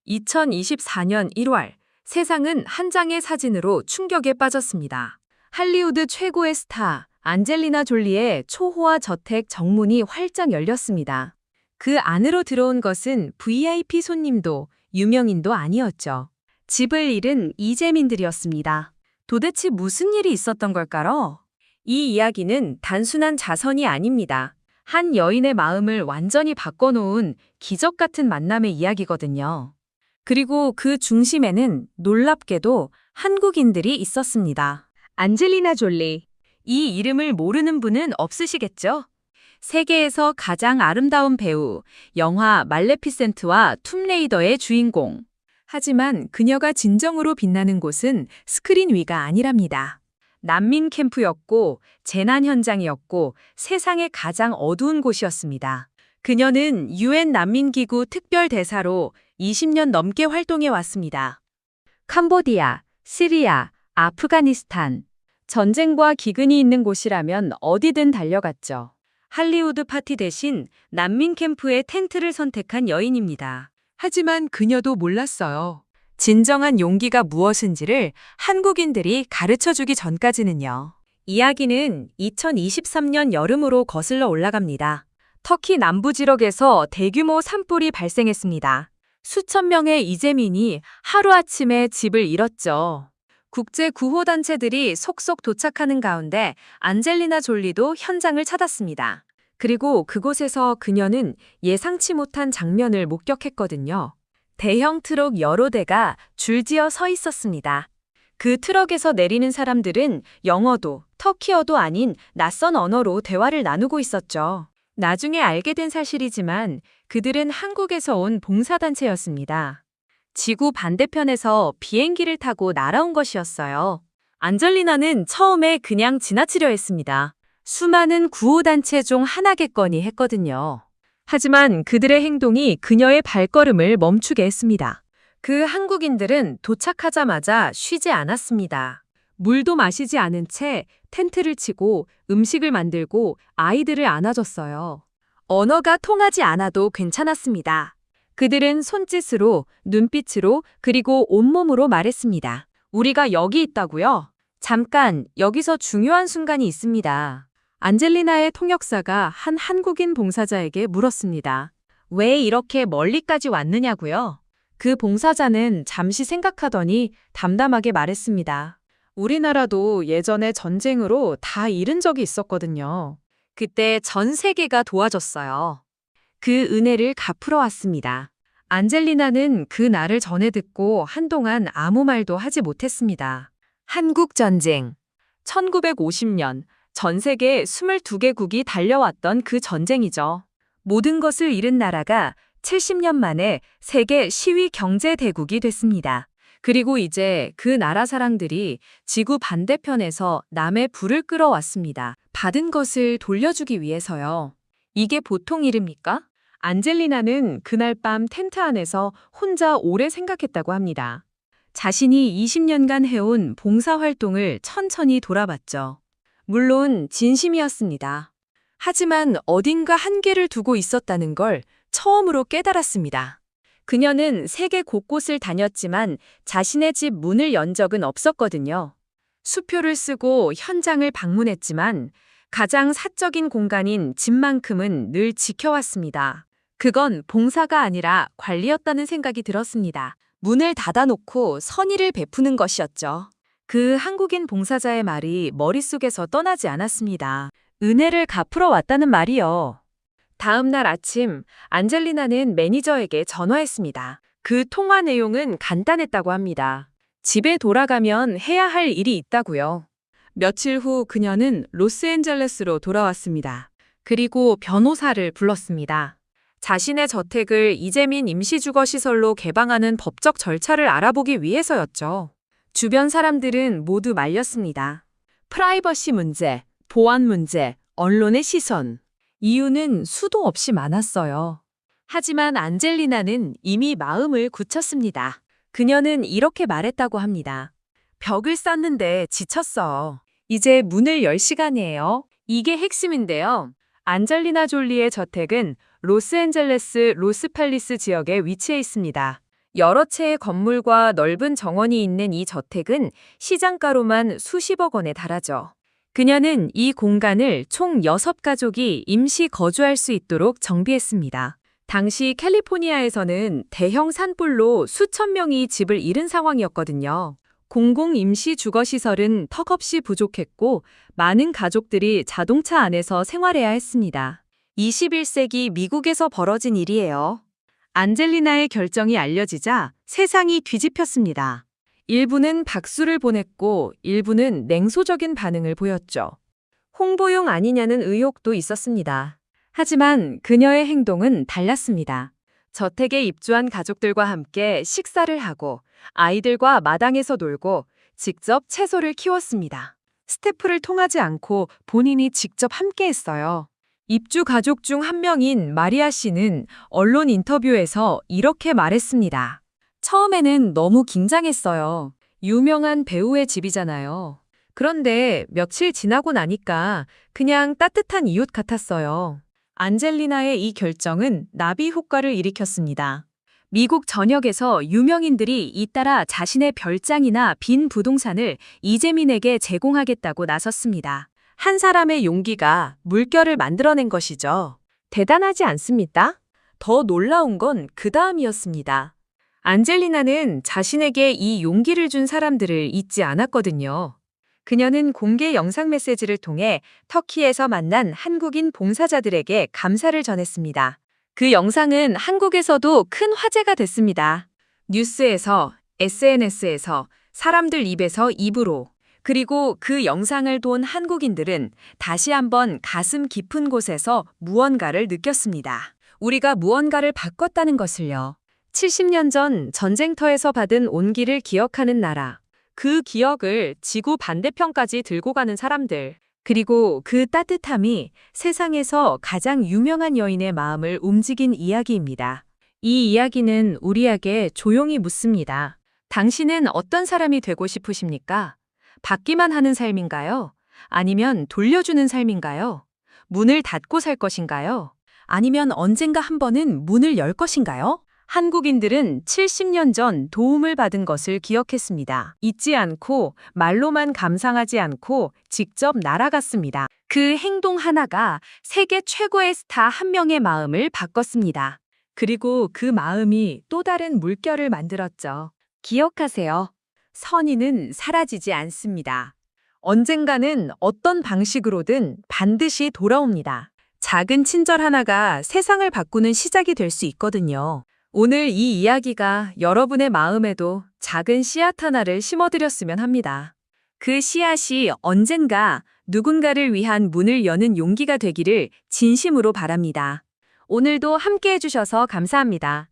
2024년 1월, 세상은 한 장의 사진으로 충격에 빠졌습니다. 할리우드 최고의 스타, 안젤리나 졸리의 초호화 저택 정문이 활짝 열렸습니다. 그 안으로 들어온 것은 VIP 손님도 유명인도 아니었죠. 집을 잃은 이재민들이었습니다. 도대체 무슨 일이 있었던 걸까요? 이 이야기는 단순한 자선이 아닙니다. 한 여인의 마음을 완전히 바꿔놓은 기적 같은 만남의 이야기거든요. 그리고 그 중심에는 놀랍게도 한국인들이 있었습니다. 안젤리나 졸리. 이 이름을 모르는 분은 없으시겠죠? 세계에서 가장 아름다운 배우, 영화 말레피센트와 툼레이더의 주인공. 하지만 그녀가 진정으로 빛나는 곳은 스크린 위가 아니랍니다. 난민 캠프였고, 재난 현장이었고, 세상의 가장 어두운 곳이었습니다. 그녀는 UN 난민기구 특별대사로 20년 넘게 활동해 왔습니다. 캄보디아, 시리아, 아프가니스탄. 전쟁과 기근이 있는 곳이라면 어디든 달려갔죠. 할리우드 파티 대신 난민 캠프의 텐트를 선택한 여인입니다. 하지만 그녀도 몰랐어요. 진정한 용기가 무엇인지를 한국인들이 가르쳐주기 전까지는요. 이야기는 2023년 여름으로 거슬러 올라갑니다. 터키 남부 지역에서 대규모 산불이 발생했습니다. 수천 명의 이재민이 하루아침에 집을 잃었죠. 국제 구호단체들이 속속 도착하는 가운데 안젤리나 졸리도 현장을 찾았습니다. 그리고 그곳에서 그녀는 예상치 못한 장면을 목격했거든요. 대형 트럭 여러 대가 줄지어 서 있었습니다. 그 트럭에서 내리는 사람들은 영어도 터키어도 아닌 낯선 언어로 대화를 나누고 있었죠. 나중에 알게 된 사실이지만 그들은 한국에서 온 봉사단체였습니다. 지구 반대편에서 비행기를 타고 날아온 것이었어요. 안젤리나는 처음에 그냥 지나치려 했습니다. 수많은 구호단체 중 하나겠거니 했거든요. 하지만 그들의 행동이 그녀의 발걸음을 멈추게 했습니다. 그 한국인들은 도착하자마자 쉬지 않았습니다. 물도 마시지 않은 채 텐트를 치고 음식을 만들고 아이들을 안아줬어요. 언어가 통하지 않아도 괜찮았습니다. 그들은 손짓으로, 눈빛으로, 그리고 온몸으로 말했습니다. 우리가 여기 있다고요? 잠깐, 여기서 중요한 순간이 있습니다. 안젤리나의 통역사가 한 한국인 봉사자에게 물었습니다. 왜 이렇게 멀리까지 왔느냐고요? 그 봉사자는 잠시 생각하더니 담담하게 말했습니다. 우리나라도 예전에 전쟁으로 다 잃은 적이 있었거든요. 그때 전 세계가 도와줬어요. 그 은혜를 갚으러 왔습니다. 안젤리나는 그 날을 전해 듣고 한동안 아무 말도 하지 못했습니다. 한국전쟁. 1950년 전 세계 22개국이 달려왔던 그 전쟁이죠. 모든 것을 잃은 나라가 70년 만에 세계 시위 경제 대국이 됐습니다. 그리고 이제 그 나라 사람들이 지구 반대편에서 남의 불을 끌어왔습니다. 받은 것을 돌려주기 위해서요. 이게 보통 일입니까? 안젤리나는 그날 밤 텐트 안에서 혼자 오래 생각했다고 합니다. 자신이 20년간 해온 봉사활동을 천천히 돌아봤죠. 물론 진심이었습니다. 하지만 어딘가 한계를 두고 있었다는 걸 처음으로 깨달았습니다. 그녀는 세계 곳곳을 다녔지만 자신의 집 문을 연 적은 없었거든요. 수표를 쓰고 현장을 방문했지만 가장 사적인 공간인 집만큼은 늘 지켜왔습니다. 그건 봉사가 아니라 관리였다는 생각이 들었습니다. 문을 닫아놓고 선의를 베푸는 것이었죠. 그 한국인 봉사자의 말이 머릿속에서 떠나지 않았습니다. 은혜를 갚으러 왔다는 말이요. 다음 날 아침, 안젤리나는 매니저에게 전화했습니다. 그 통화 내용은 간단했다고 합니다. 집에 돌아가면 해야 할 일이 있다고요. 며칠 후 그녀는 로스앤젤레스로 돌아왔습니다. 그리고 변호사를 불렀습니다. 자신의 저택을 이재민 임시주거시설로 개방하는 법적 절차를 알아보기 위해서였죠. 주변 사람들은 모두 말렸습니다. 프라이버시 문제, 보안 문제, 언론의 시선. 이유는 수도 없이 많았어요. 하지만 안젤리나는 이미 마음을 굳혔습니다. 그녀는 이렇게 말했다고 합니다. 벽을 쌓는데 지쳤어. 이제 문을 열 시간이에요. 이게 핵심인데요. 안젤리나 졸리의 저택은 로스앤젤레스 로스팰리스 지역에 위치해 있습니다. 여러 채의 건물과 넓은 정원이 있는 이 저택은 시장가로만 수십억 원에 달하죠. 그녀는 이 공간을 총 6가족이 임시 거주할 수 있도록 정비했습니다. 당시 캘리포니아에서는 대형 산불로 수천 명이 집을 잃은 상황이었거든요. 공공 임시 주거시설은 턱없이 부족했고 많은 가족들이 자동차 안에서 생활해야 했습니다. 21세기 미국에서 벌어진 일이에요. 안젤리나의 결정이 알려지자 세상이 뒤집혔습니다. 일부는 박수를 보냈고 일부는 냉소적인 반응을 보였죠. 홍보용 아니냐는 의혹도 있었습니다. 하지만 그녀의 행동은 달랐습니다. 저택에 입주한 가족들과 함께 식사를 하고 아이들과 마당에서 놀고 직접 채소를 키웠습니다. 스태프를 통하지 않고 본인이 직접 함께 했어요. 입주 가족 중 한 명인 마리아 씨는 언론 인터뷰에서 이렇게 말했습니다. 처음에는 너무 긴장했어요. 유명한 배우의 집이잖아요. 그런데 며칠 지나고 나니까 그냥 따뜻한 이웃 같았어요. 안젤리나의 이 결정은 나비 효과를 일으켰습니다. 미국 전역에서 유명인들이 잇따라 자신의 별장이나 빈 부동산을 이재민에게 제공하겠다고 나섰습니다. 한 사람의 용기가 물결을 만들어낸 것이죠. 대단하지 않습니까? 더 놀라운 건 그 다음이었습니다. 안젤리나는 자신에게 이 용기를 준 사람들을 잊지 않았거든요. 그녀는 공개 영상 메시지를 통해 터키에서 만난 한국인 봉사자들에게 감사를 전했습니다. 그 영상은 한국에서도 큰 화제가 됐습니다. 뉴스에서, SNS에서, 사람들 입에서 입으로. 그리고 그 영상을 본 한국인들은 다시 한번 가슴 깊은 곳에서 무언가를 느꼈습니다. 우리가 무언가를 바꿨다는 것을요. 70년 전 전쟁터에서 받은 온기를 기억하는 나라. 그 기억을 지구 반대편까지 들고 가는 사람들. 그리고 그 따뜻함이 세상에서 가장 유명한 여인의 마음을 움직인 이야기입니다. 이 이야기는 우리에게 조용히 묻습니다. 당신은 어떤 사람이 되고 싶으십니까? 받기만 하는 삶인가요? 아니면 돌려주는 삶인가요? 문을 닫고 살 것인가요? 아니면 언젠가 한 번은 문을 열 것인가요? 한국인들은 70년 전 도움을 받은 것을 기억했습니다. 잊지 않고 말로만 감상하지 않고 직접 날아갔습니다. 그 행동 하나가 세계 최고의 스타 한 명의 마음을 바꿨습니다. 그리고 그 마음이 또 다른 물결을 만들었죠. 기억하세요. 선의는 사라지지 않습니다. 언젠가는 어떤 방식으로든 반드시 돌아옵니다. 작은 친절 하나가 세상을 바꾸는 시작이 될 수 있거든요. 오늘 이 이야기가 여러분의 마음에도 작은 씨앗 하나를 심어드렸으면 합니다. 그 씨앗이 언젠가 누군가를 위한 문을 여는 용기가 되기를 진심으로 바랍니다. 오늘도 함께 해주셔서 감사합니다.